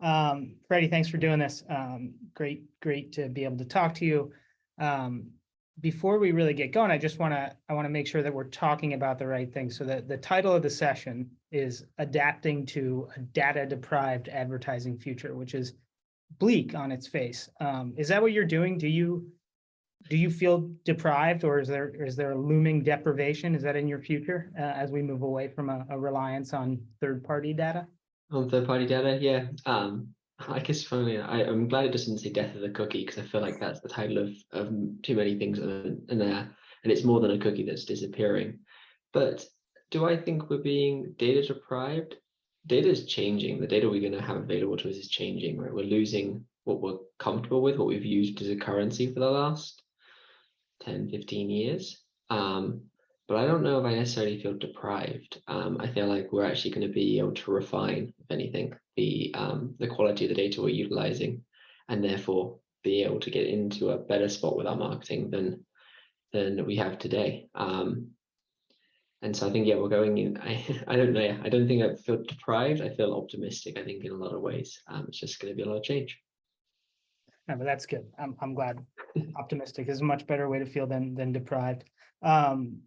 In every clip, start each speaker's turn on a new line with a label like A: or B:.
A: Freddie, thanks for doing this. Great to be able to talk to you. Before we really get going, I want to make sure that we're talking about the right thing. So that the title of the session is Adapting to a Data-Deprived Advertising Future, which is bleak on its face. Is that what you're doing? Do you feel deprived, or is there a looming deprivation? Is that in your future as we move away from a reliance on third-party data?
B: On third-party data, yeah. I guess finally, I'm glad it doesn't say death of the cookie, because I feel like that's the title of too many things in there, and it's more than a cookie that's disappearing. But do I think we're being data deprived? Data is changing. The data we're going to have available to us is changing, right? We're losing what we're comfortable with, what we've used as a currency for the last 10, 15 years. But I don't know if I necessarily feel deprived. I feel like we're actually going to be able to refine, if anything, the quality of the data we're utilizing, and therefore be able to get into a better spot with our marketing than we have today. And so I think, yeah, we're going in. I don't know. I don't think I feel deprived. I feel optimistic. I think in a lot of ways, it's just going to be a lot of change.
A: No, but that's good. I'm glad. Optimistic is a much better way to feel than deprived. And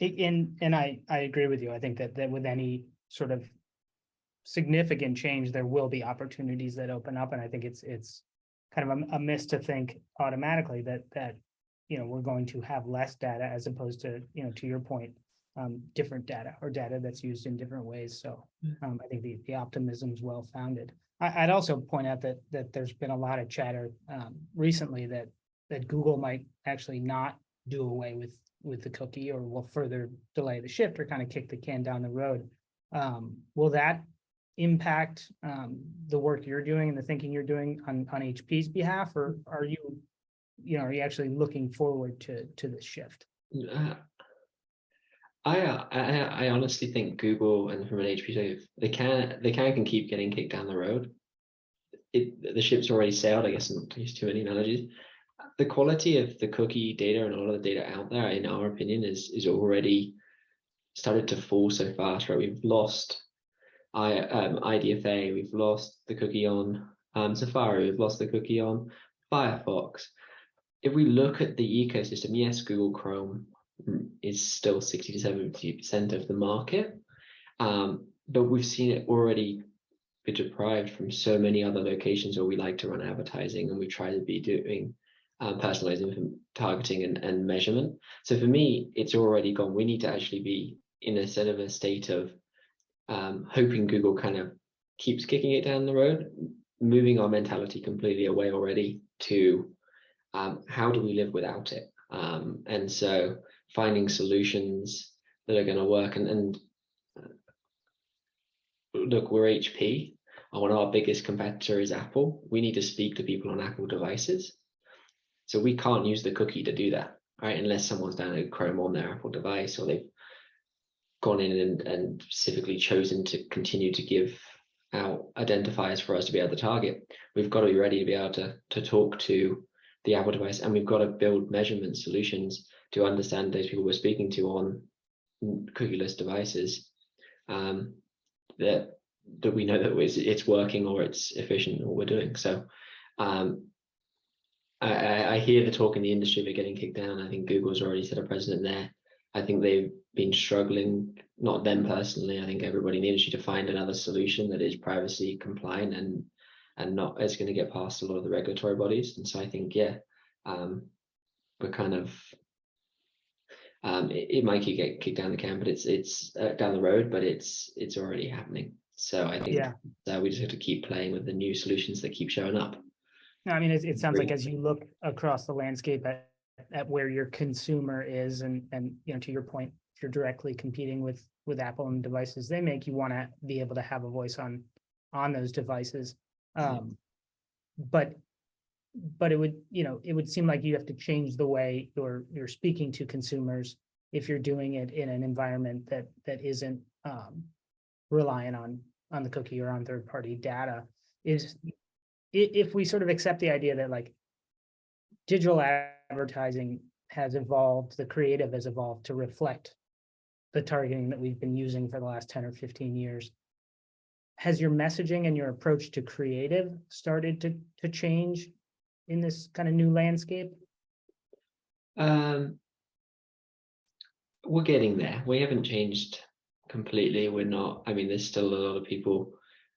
A: I agree with you. I think that with any sort of significant change, there will be opportunities that open up, and I think it's kind of a miss to think automatically that we're going to have less data as opposed to to your point, different data or data that's used in different ways. So I think the optimism is well founded. I'd also point out that there's been a lot of chatter recently that Google might actually not do away with the cookie, or will further delay the shift, or kind of kick the can down the road. Will that impact the work you're doing and the thinking you're doing on HP's behalf, or are you actually looking forward to this shift?
B: I honestly think Google, and from an HP perspective, they can keep getting kicked down the road. The ship's already sailed, I guess, not to use too many analogies. The quality of the cookie data and a lot of the data out there, in our opinion, is already started to fall so fast, right? We've lost IDFA, we've lost the cookie on Safari, we've lost the cookie on Firefox. If we look at the ecosystem, yes, Google Chrome is still 60 to 70% of the market, but we've seen it already be deprived from so many other locations where we like to run advertising, and we try to be doing personalizing, targeting, and measurement. So for me, it's already gone. We need to actually be in a state of hoping Google kind of keeps kicking it down the road, moving our mentality completely away already to how do we live without it? And so finding solutions that are going to work. And look, we're HP, and one of our biggest competitors is Apple. We need to speak to people on Apple devices. So we can't use the cookie to do that, right? Unless someone's downloaded Chrome on their Apple device, or they've gone in and specifically chosen to continue to give out identifiers for us to be able to target. We've got to be ready to be able to talk to the Apple device, and we've got to build measurement solutions to understand those people we're speaking to on cookieless devices, that we know that it's working, or it's efficient in what we're doing. So I hear the talk in the industry of it getting kicked down. I think Google's already set a precedent there. I think they've been struggling, not them personally, I think everybody in the industry, to find another solution that is privacy compliant and not is going to get past a lot of the regulatory bodies. And so I think, yeah, we're kind of, it might get kicked down the can, but it's down the road, but it's already happening. So I think we just have to keep playing with the new solutions that keep showing up.
A: No, I mean, it sounds like as you look across the landscape at where your consumer is, and to your point, if you're directly competing with Apple and devices they make, you want to be able to have a voice on those devices. But it would seem like you have to change the way you're speaking to consumers if you're doing it in an environment that isn't relying on the cookie or on third-party data. If we sort of accept the idea that like digital advertising has evolved, the creative has evolved to reflect the targeting that we've been using for the last 10 or 15 years, has your messaging and your approach to creative started to change in this kind of new landscape?
B: We're getting there. We haven't changed completely. We're not, I mean, there's still a lot of people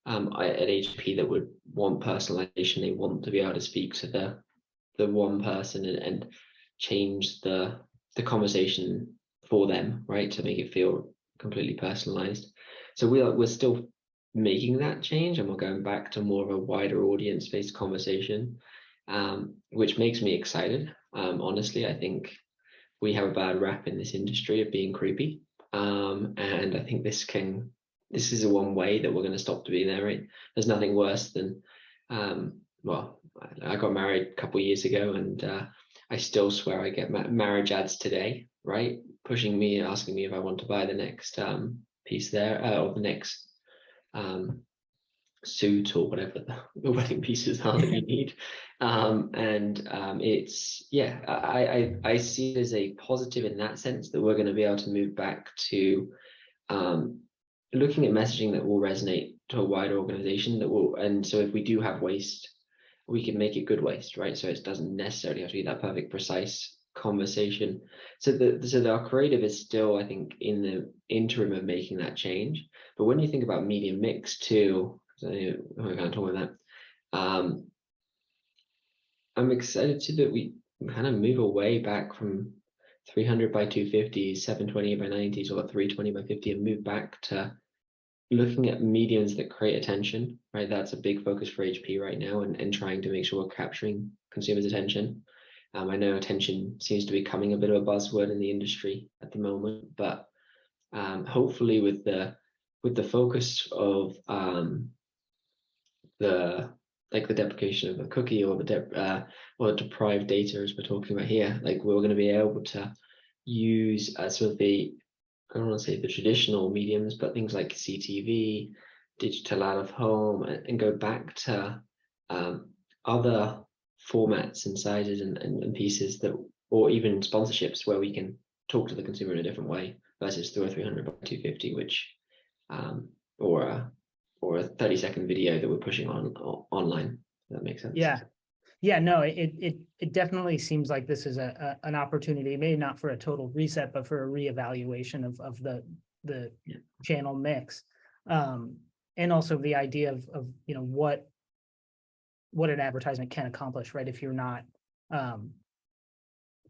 B: at HP that would want personalization. They want to be able to speak to the one person and change the conversation for them, right? To make it feel completely personalized. So we're still making that change, and we're going back to more of a wider audience-based conversation, which makes me excited. Honestly, I think we have a bad rap in this industry of being creepy. And I think this is a one way that we're going to stop being there, right? There's nothing worse than, well, I got married a couple of years ago, and I still swear I get marriage ads today, right? Pushing me, asking me if I want to buy the next piece there, or the next suit or whatever the wedding pieces are that you need. It's, yeah, I see it as a positive in that sense, that we're going to be able to move back to looking at messaging that will resonate to a wider organization, and so if we do have waste, we can make it good waste, right? So it doesn't necessarily have to be that perfect, precise conversation. So our creative is still, I think, in the interim of making that change. But when you think about media mix too, so we're going to talk about that. I'm excited too that we kind of move away back from 300 by 250, 720 by 90s, or 320 by 50, and move back to looking at mediums that create attention, right? That's a big focus for HP right now, and trying to make sure we're capturing consumers' attention. I know attention seems to be becoming a bit of a buzzword in the industry at the moment, but hopefully with the focus of the deprecation of a cookie, or the deprived data, as we're talking about here, like we're going to be able to use sort of I don't want to say the traditional mediums, but things like CTV, digital out of home, and go back to other formats and sizes and pieces that, or even sponsorships, where we can talk to the consumer in a different way versus through a 300 by 250, which or a 30-second video that we're pushing online. If that makes sense.
A: Yeah, no, it definitely seems like this is an opportunity, maybe not for a total reset, but for a reevaluation of the channel mix, and also the idea of what an advertisement can accomplish, right? If you're not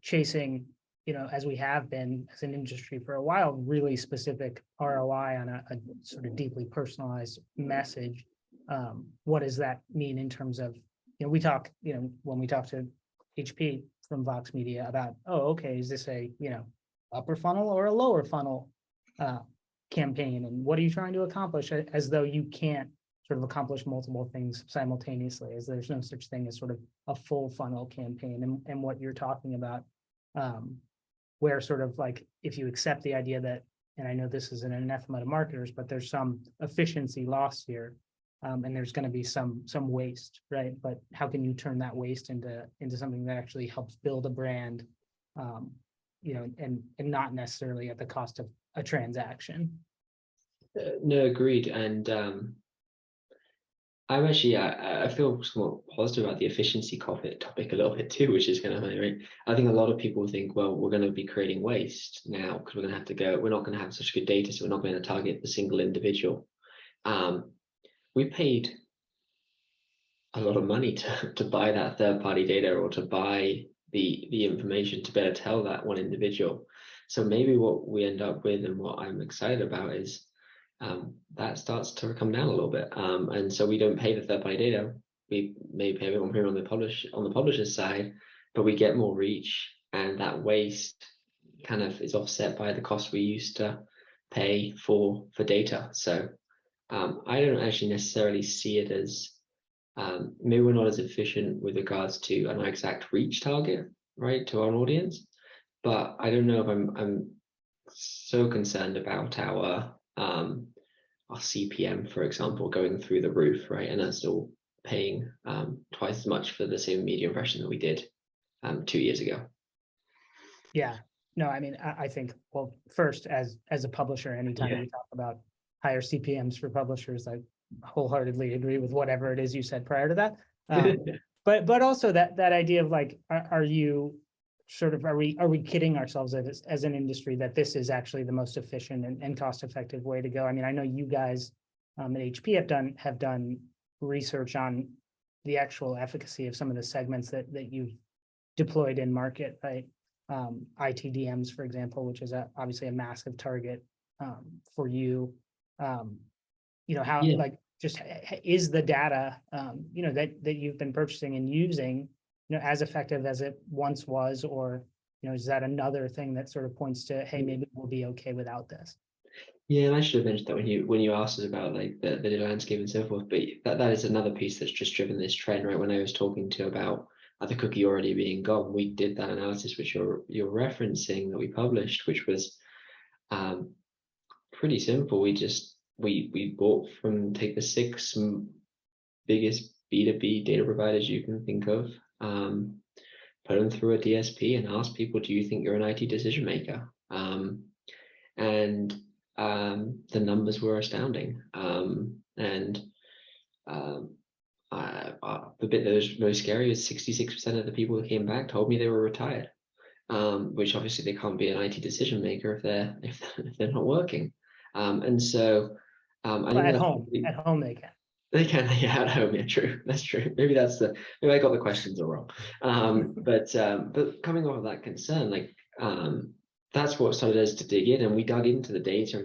A: chasing, as we have been as an industry for a while, really specific ROI on a sort of deeply personalized message. What does that mean in terms of, we talk, when we talk to HP from Vox Media about, okay, is this a, upper funnel or a lower funnel campaign? And what are you trying to accomplish? As though you can't sort of accomplish multiple things simultaneously, as there's no such thing as sort of a full funnel campaign. And what you're talking about, where sort of like, if you accept the idea that, and I know this is an anathema to marketers, but there's some efficiency loss here. And there's going to be some waste, right? But how can you turn that waste into something that actually helps build a brand, and not necessarily at the cost of a transaction?
B: No, agreed. And I'm actually, I feel somewhat positive about the efficiency topic a little bit too, which is kind of funny, right? I think a lot of people think, well, we're going to be creating waste now because we're going to have to we're not going to have such good data, so we're not going to target the single individual. We paid a lot of money to buy that third-party data, or to buy the information to better tell that one individual. So maybe what we end up with, and what I'm excited about, is that starts to come down a little bit. And so we don't pay the third-party data. We may pay a bit more premium on the publisher's side, but we get more reach, and that waste kind of is offset by the cost we used to pay for data. So I don't actually necessarily see it as maybe we're not as efficient with regards to an exact reach target, right, to our audience. But I don't know if I'm so concerned about our CPM, for example, going through the roof, right, and us still paying twice as much for the same media impression that we did 2 years ago.
A: Yeah. No, I mean, I think, well, first, as a publisher, anytime you talk about higher CPMs for publishers. I wholeheartedly agree with whatever it is you said prior to that. But also that idea of like, are you sort of, are we kidding ourselves as an industry that this is actually the most efficient and cost effective way to go? I mean, I know you guys at HP have done research on the actual efficacy of some of the segments that you've deployed in market, right? ITDMs, for example, which is obviously a massive target for you. How
B: Yeah.
A: like just is the data that you've been purchasing and using as effective as it once was, or is that another thing that sort of points to, hey, maybe we'll be okay without this?
B: Yeah, and I should have mentioned that when you asked us about like the data landscape and so forth, but that is another piece that's just driven this trend, right? When I was talking to you about the cookie already being gone, we did that analysis which you're referencing that we published, which was pretty simple. We bought from take the 6 biggest B2B data providers you can think of, put them through a DSP and ask people, do you think you're an IT decision maker? And the numbers were astounding. The bit that was most scary was 66% of the people who came back told me they were retired, which obviously they can't be an IT decision maker if they're not working. And so I think
A: at home they can.
B: They can, yeah, at home, yeah, true. That's true. Maybe I got the questions all wrong. But coming off of that concern, like that's what started us to dig in, and we dug into the data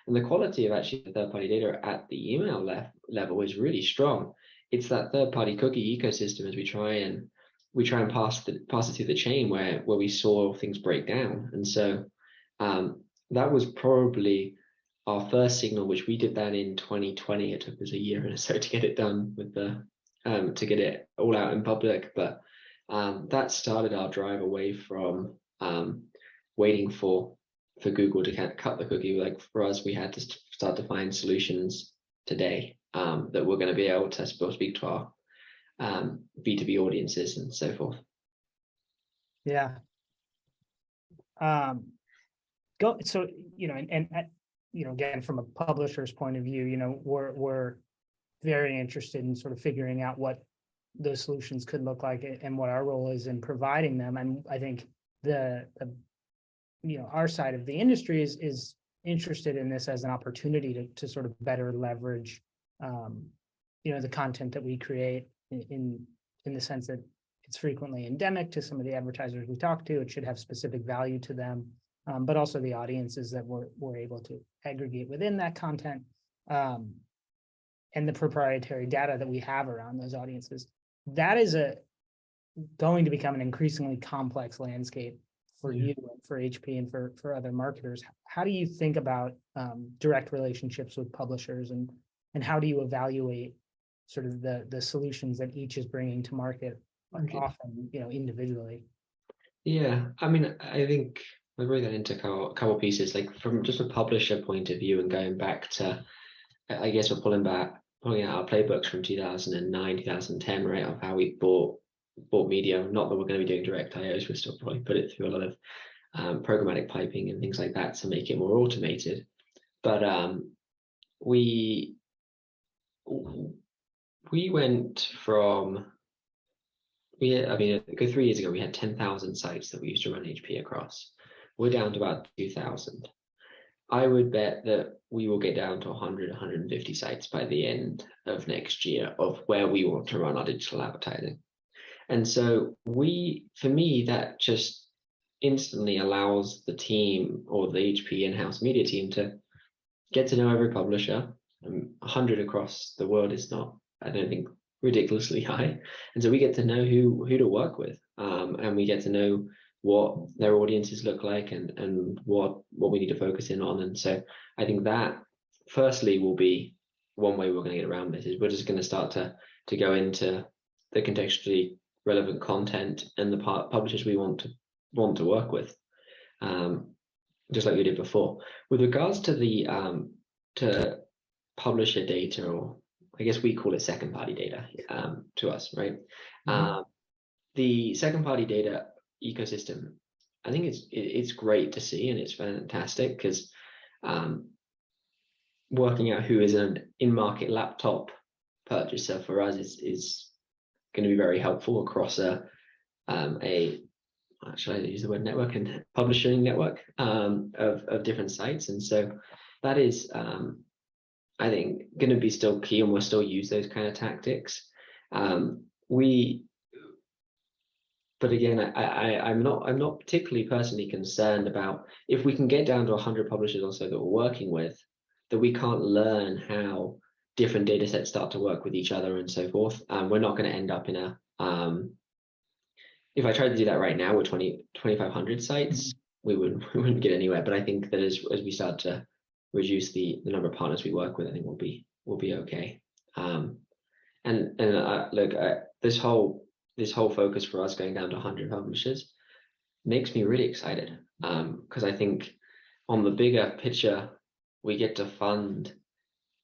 B: and the quality of actually the third-party data at the email level is really strong. It's that third-party cookie ecosystem as we try and pass it through the chain where we saw things break down. And so that was probably our first signal, which we did that in 2020. It took us a year or so to get it done with to get it all out in public. But that started our drive away from waiting for Google to cut the cookie. Like for us, we had to start to find solutions today that we're going to be able to speak to our B2B audiences and so forth.
A: Yeah. Again, from a publisher's point of view, we're very interested in sort of figuring out what those solutions could look like and what our role is in providing them. And I think our side of the industry is interested in this as an opportunity to sort of better leverage, the content that we create in the sense that it's frequently endemic to some of the advertisers we talk to. It should have specific value to them. But also the audiences that we're able to aggregate within that content, and the proprietary data that we have around those audiences. That is going to become an increasingly complex landscape for you and for HP and for other marketers. How do you think about direct relationships with publishers, and how do you evaluate sort of the solutions that each is bringing to market, often individually?
B: Yeah, I mean, I think we'll break that into a couple pieces, like from just a publisher point of view and going back to, I guess we're pulling out our playbooks from 2009, 2010, right, of how we bought media. Not that we're going to be doing direct IOs, we'll still probably put it through a lot of programmatic piping and things like that to make it more automated. But we went from, go 3 years ago, we had 10,000 sites that we used to run HP across. We're down to about 2,000. I would bet that we will get down to 100, 150 sites by the end of next year of where we want to run our digital advertising. And so for me, that just instantly allows the team or the HP in-house media team to get to know every publisher. 100 across the world is not, I don't think, ridiculously high. And so we get to know who to work with, and we get to know what their audiences look like and what we need to focus in on. And so I think that firstly will be one way we're going to get around this, is we're just going to start to go into the contextually relevant content and the publishers we want to work with, just like we did before. With regards to the to publisher data, or I guess we call it second party data to us, right? Mm-hmm. The second party data ecosystem, I think it's great to see, and it's fantastic because working out who is an in-market laptop purchaser for us is going to be very helpful across should I use the word network and publishing network of different sites. And so that is, I think, going to be still key, and we'll still use those kind of tactics. But again, I'm not particularly personally concerned about if we can get down to 100 publishers or so that we're working with, that we can't learn how different data sets start to work with each other and so forth. We're not going to end up in a if I tried to do that right now with 2,500 sites, we wouldn't get anywhere. But I think that as we start to reduce the number of partners we work with, I think we'll be okay. Look, this whole focus for us going down to 100 publishers makes me really excited, because I think on the bigger picture, we get to fund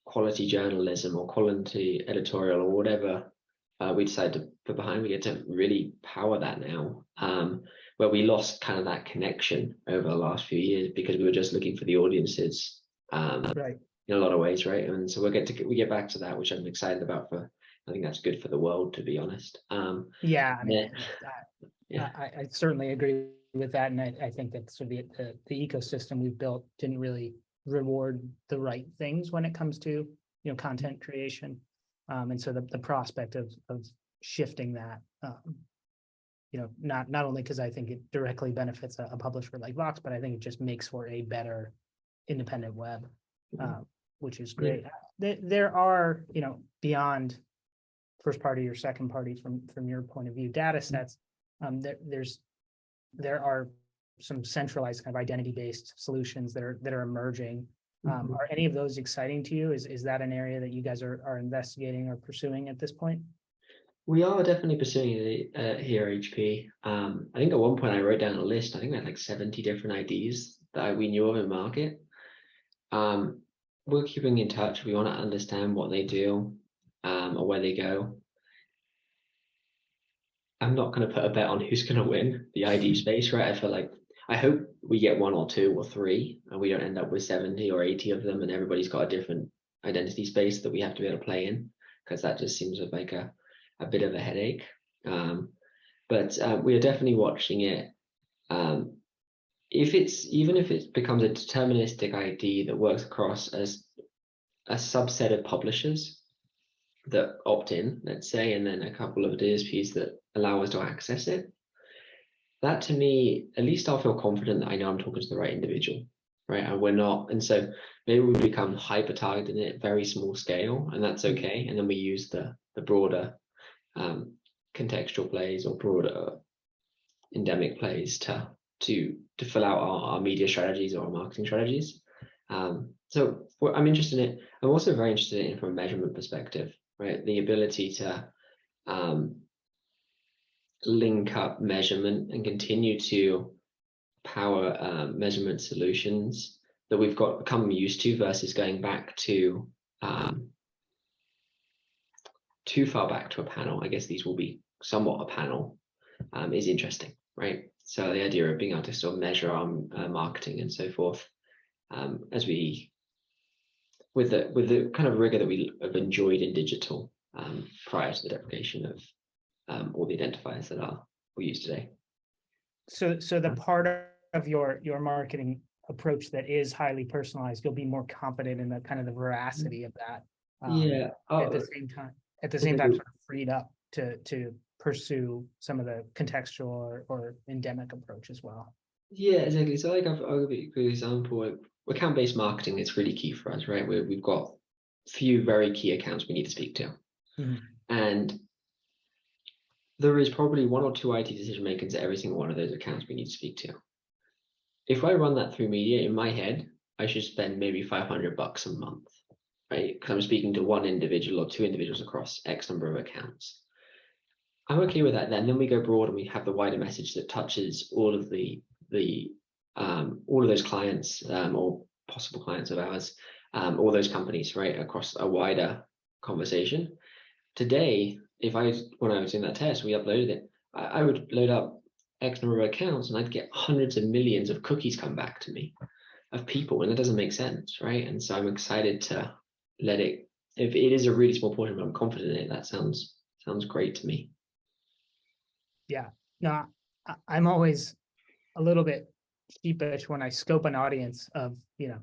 B: quality journalism or quality editorial or whatever we decide to put behind. We get to really power that now, where we lost kind of that connection over the last few years because we were just looking for the audiences,
A: Right.
B: in a lot of ways, right? And so we get back to that, which I'm excited about. I think that's good for the world, to be honest.
A: Yeah, I mean,
B: yeah.
A: I certainly agree with that, and I think that sort of the ecosystem we've built didn't really reward the right things when it comes to content creation, and so the prospect of shifting that, not only because I think it directly benefits a publisher like Vox, but I think it just makes for a better independent web, which is great. Yeah. There are beyond first party or second party from your point of view data sets, there are some centralized kind of identity-based solutions that are emerging. Are any of those exciting to you? Is that an area that you guys are investigating or pursuing at this point?
B: We are definitely pursuing it here at HP. I think at one point I wrote down a list. I think we had like 70 different IDs that we knew of in market. We're keeping in touch. We want to understand what they do, or where they go. I'm not going to put a bet on who's going to win the ID space, right? I hope we get 1 or 2 or 3, and we don't end up with 70 or 80 of them, and everybody's got a different identity space that we have to be able to play in, because that just seems like a bit of a headache. But we are definitely watching it. Even if it becomes a deterministic ID that works across as a subset of publishers that opt in, let's say, and then a couple of DSPs that allow us to access it, that to me, at least I'll feel confident that I know I'm talking to the right individual, right? And we're not, and so maybe we become hyper targeted at very small scale, and that's okay. And then we use the broader contextual plays or broader endemic plays to fill out our media strategies or our marketing strategies. So I'm interested in it. I'm also very interested in it from a measurement perspective, right? The ability to link up measurement and continue to power measurement solutions that we've become used to, versus going back to too far back to a panel. I guess these will be somewhat a panel, is interesting, right? So the idea of being able to sort of measure our marketing and so forth, as we with the kind of rigor that we have enjoyed in digital prior to the deprecation of all the identifiers that we use today.
A: So the part of your marketing approach that is highly personalized, you'll be more confident in the kind of the veracity of that. At the same time, sort of freed up to pursue some of the contextual or endemic approach as well.
B: Yeah, exactly. So like I'll give you a good example. Account-based marketing is really key for us, right? We've got a few very key accounts we need to speak to. And there is probably 1 or 2 IT decision makers at every single one of those accounts we need to speak to. If I run that through media, in my head, I should spend maybe $500 a month, right? Because I'm speaking to 1 individual or 2 individuals across X number of accounts. I'm okay with that. Then we go broad and we have the wider message that touches all of all of those clients, or possible clients of ours, all those companies, right, across a wider conversation. Today, when I was doing that test, we uploaded it, I would load up X number of accounts and I'd get hundreds of millions of cookies come back to me. of people, and it doesn't make sense, right? And so I'm excited to let it, if it is a really small portion, but I'm confident in it, that sounds great to me.
A: Yeah, no, I'm always a little bit sheepish when I scope an audience of,
B: Yeah.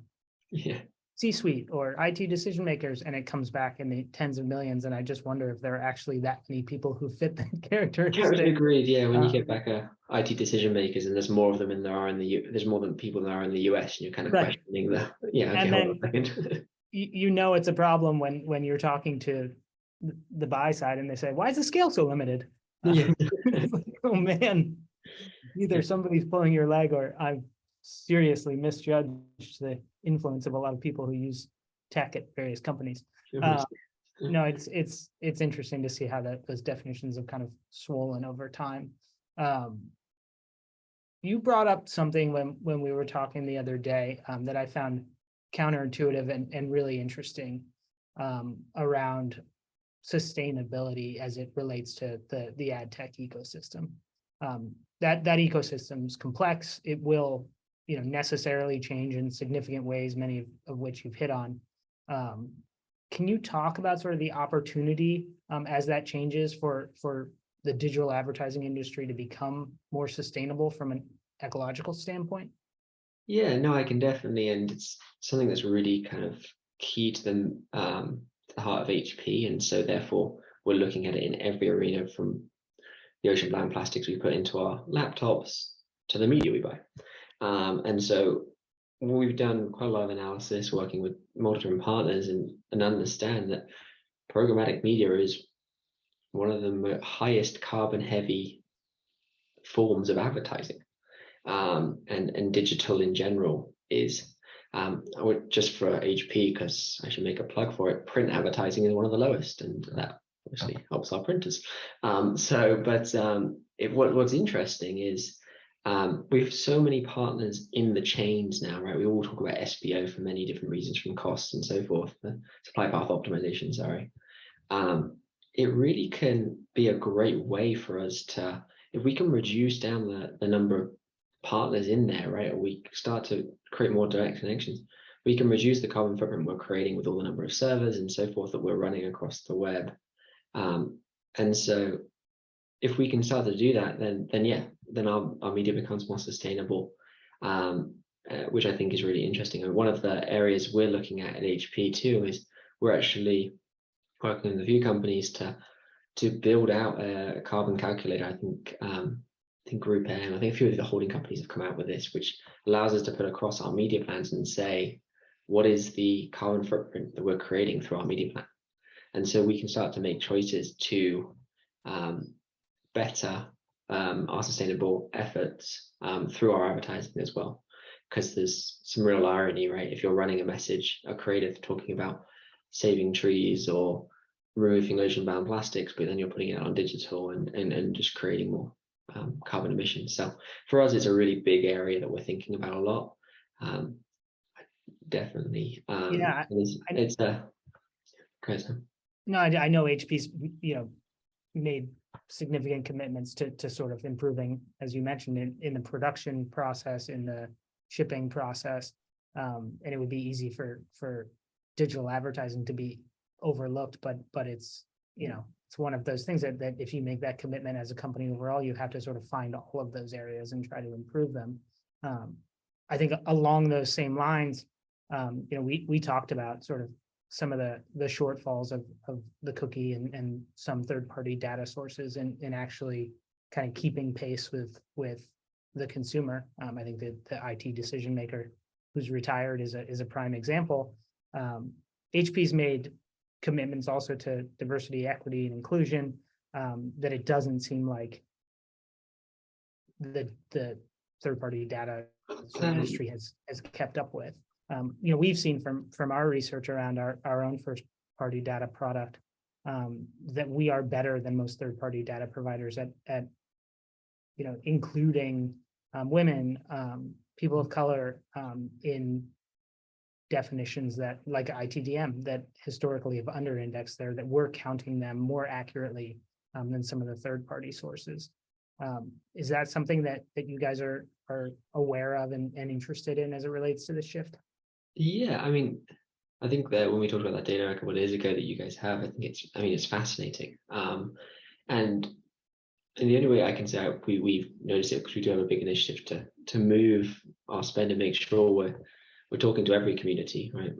A: C-suite or IT decision makers, and it comes back in the tens of millions. And I just wonder if there are actually that many people who fit the characteristic.
B: Agreed. Yeah, when you get back IT decision makers, and there's more of them than there are in there's more than people than there are in the US, and you're kind of
A: Right.
B: questioning the, yeah, okay,
A: And
B: hold on a
A: then
B: second.
A: it's a problem when you're talking to the buy side and they say, why is the scale so limited?
B: Yeah.
A: It's like, oh man, either somebody's pulling your leg or I've seriously misjudged the influence of a lot of people who use tech at various companies. No, it's interesting to see how those definitions have kind of swollen over time. You brought up something when we were talking the other day that I found counterintuitive and really interesting around sustainability as it relates to the ad tech ecosystem. That ecosystem is complex. It will, necessarily change in significant ways, many of which you've hit on. Can you talk about sort of the opportunity as that changes for the digital advertising industry to become more sustainable from an ecological standpoint?
B: Yeah, no, I can definitely, and it's something that's really kind of key to the heart of HP, and so therefore we're looking at it in every arena, from the ocean-bound plastics we put into our laptops to the media we buy. And so we've done quite a lot of analysis working with multiple partners and understand that programmatic media is one of the highest carbon heavy forms of advertising. And digital in general is, just for HP, because I should make a plug for it, print advertising is one of the lowest, and that obviously helps our printers. What's interesting is we have so many partners in the chains now, right? We all talk about SPO for many different reasons, from costs and so forth, the supply path optimization, sorry. It really can be a great way for us to, if we can reduce down the number of partners in there, right, or we start to create more direct connections, we can reduce the carbon footprint we're creating with all the number of servers and so forth that we're running across the web. And so if we can start to do that, then our media becomes more sustainable, which I think is really interesting. And one of the areas we're looking at HP too is we're actually working with a few companies to build out a carbon calculator. I think Group M, I think a few of the holding companies have come out with this, which allows us to put across our media plans and say, what is the carbon footprint that we're creating through our media plan? And so we can start to make choices to better our sustainable efforts through our advertising as well. Because there's some real irony, right? If you're running a message, a creative talking about saving trees or removing ocean-bound plastics, but then you're putting it on digital and just creating more carbon emissions. So for us, it's a really big area that we're thinking about a lot. Definitely.
A: Yeah,
B: it's a great.
A: No, I know HP's made significant commitments to sort of improving, as you mentioned, in the production process, in the shipping process, and it would be easy for digital advertising to be overlooked, but it's it's one of those things that if you make that commitment as a company overall, you have to sort of find all of those areas and try to improve them. I think along those same lines, we talked about sort of some of the shortfalls of the cookie and some third-party data sources and actually kind of keeping pace with the consumer. I think that the IT decision maker who's retired is a prime example. HP's made commitments also to diversity, equity, and inclusion that it doesn't seem like the third-party data industry has kept up with. We've seen from our research around our own first-party data product that we are better than most third-party data providers at including women, people of color in definitions that, like ITDM, that historically have under-indexed there, that we're counting them more accurately than some of the third-party sources. Is that something that you guys are aware of and interested in as it relates to the shift?
B: Yeah, I mean, I think that when we talked about that data a couple of days ago that you guys have, it's fascinating. And the only way I can say we've noticed it, because we do have a big initiative to move our spend and make sure we're talking to every community, right?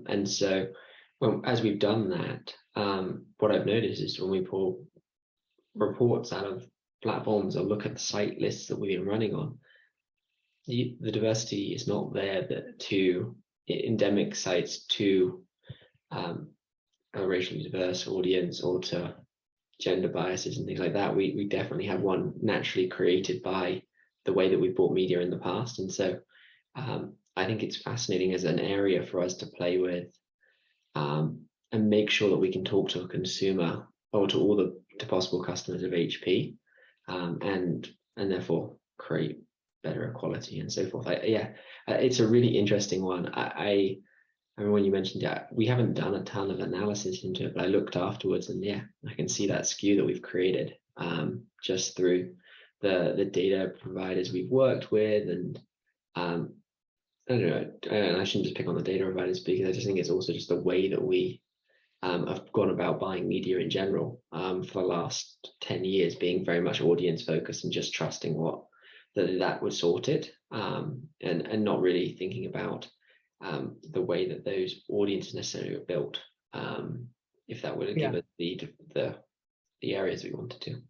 B: And so as we've done that, what I've noticed is when we pull reports out of platforms or look at the site lists that we've been running on, the diversity is not there to endemic sites to a racially diverse audience or to gender biases and things like that. We definitely have one naturally created by the way that we've bought media in the past. And so I think it's fascinating as an area for us to play with and make sure that we can talk to a consumer or to all the possible customers of HP and therefore create better quality and so forth. It's a really interesting one. I mean, when you mentioned it, we haven't done a ton of analysis into it, but I looked afterwards and I can see that skew that we've created just through the data providers we've worked with. And I don't know, and I shouldn't just pick on the data providers because I just think it's also just the way that we have gone about buying media in general for the last 10 years, being very much audience focused and just trusting that would sort it and not really thinking about the way that those audiences necessarily are built, if that would give us the areas we wanted to.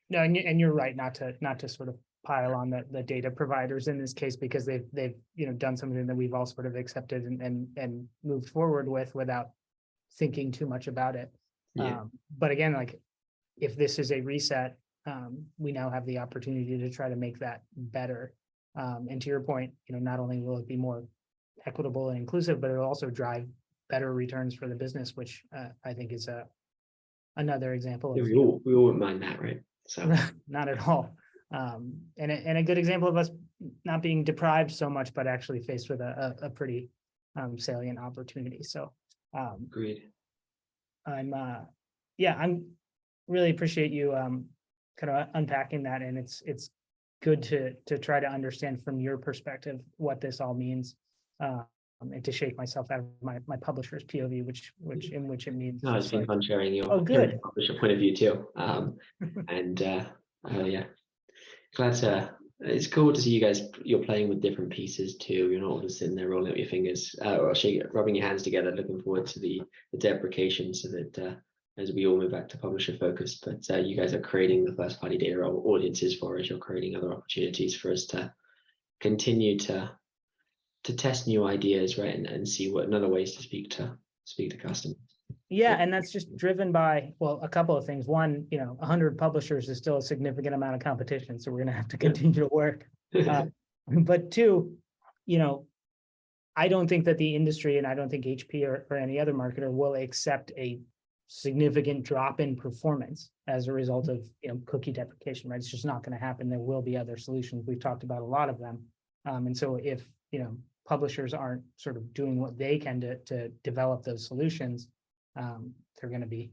A: No, and you're right not to sort of pile on the data providers in this case, because they've done something that we've all sort of accepted and moved forward with without thinking too much about it. But again, like if this is a reset, we now have the opportunity to try to make that better. And to your point, not only will it be more equitable and inclusive, but it'll also drive better returns for the business, which I think is another example of
B: we all wouldn't mind that, right? So
A: not at all. And a good example of us not being deprived so much, but actually faced with a pretty salient opportunity. So
B: agreed.
A: I'm really appreciate you kind of unpacking that, and it's good to try to understand from your perspective what this all means, and to shake myself out of my publisher's POV, which it means.
B: No, it's been fun sharing your publisher point of view too. Glad to. It's cool to see you guys. You're playing with different pieces too. You're not all just sitting there rolling up your fingers or rubbing your hands together, looking forward to the deprecation, so that as we all move back to publisher focus. But you guys are creating the first party data audiences for us. You're creating other opportunities for us to continue to test new ideas, right, and see what other ways to speak to customers.
A: Yeah, and that's just driven by, well, a couple of things. One, 100 publishers is still a significant amount of competition, so we're going to have to continue to work. But two, I don't think that the industry, and I don't think HP or any other marketer will accept a significant drop in performance as a result of cookie deprecation, right? It's just not going to happen. There will be other solutions. We've talked about a lot of them. And so if publishers aren't sort of doing what they can to develop those solutions, they're going to be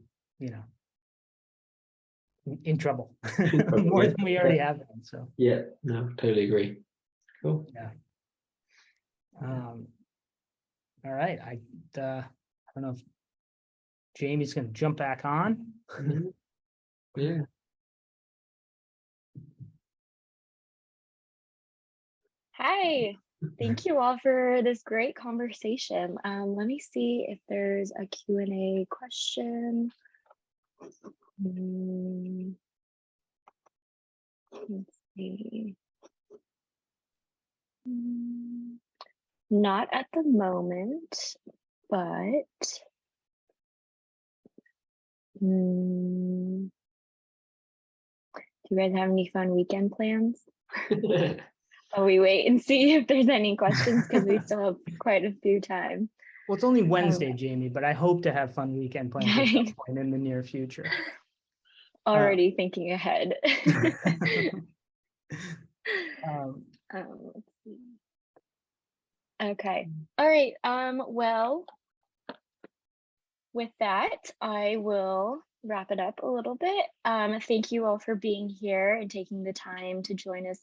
A: in trouble more than we already have been. So
B: no, totally agree. Cool.
A: All right, I don't know if Jamie's going to jump back on.
B: Yeah.
C: Hi, thank you all for this great conversation. Let me see if there's a Q&A question. Let's see. Not at the moment, but do you guys have any fun weekend plans? Oh, we wait and see if there's any questions, because we still have quite a few time.
A: Well, it's only Wednesday, Jamie, but I hope to have fun weekend plans at some point in the near future.
C: Already thinking ahead. Let's see. Okay. All right. Well, with that, I will wrap it up a little bit. Thank you all for being here and taking the time to join us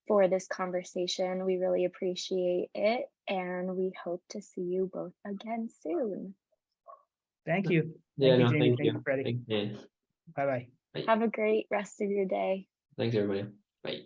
C: for this conversation. We really appreciate it, and we hope to see you both again soon.
A: Thank you.
B: Yeah,
A: Thank you,
B: no,
A: Jamie.
B: thank
A: Thank you,
B: you.
A: Freddie.
B: Yeah.
A: Bye-bye.
C: Have a great rest of your day.
B: Thanks, everybody. Bye.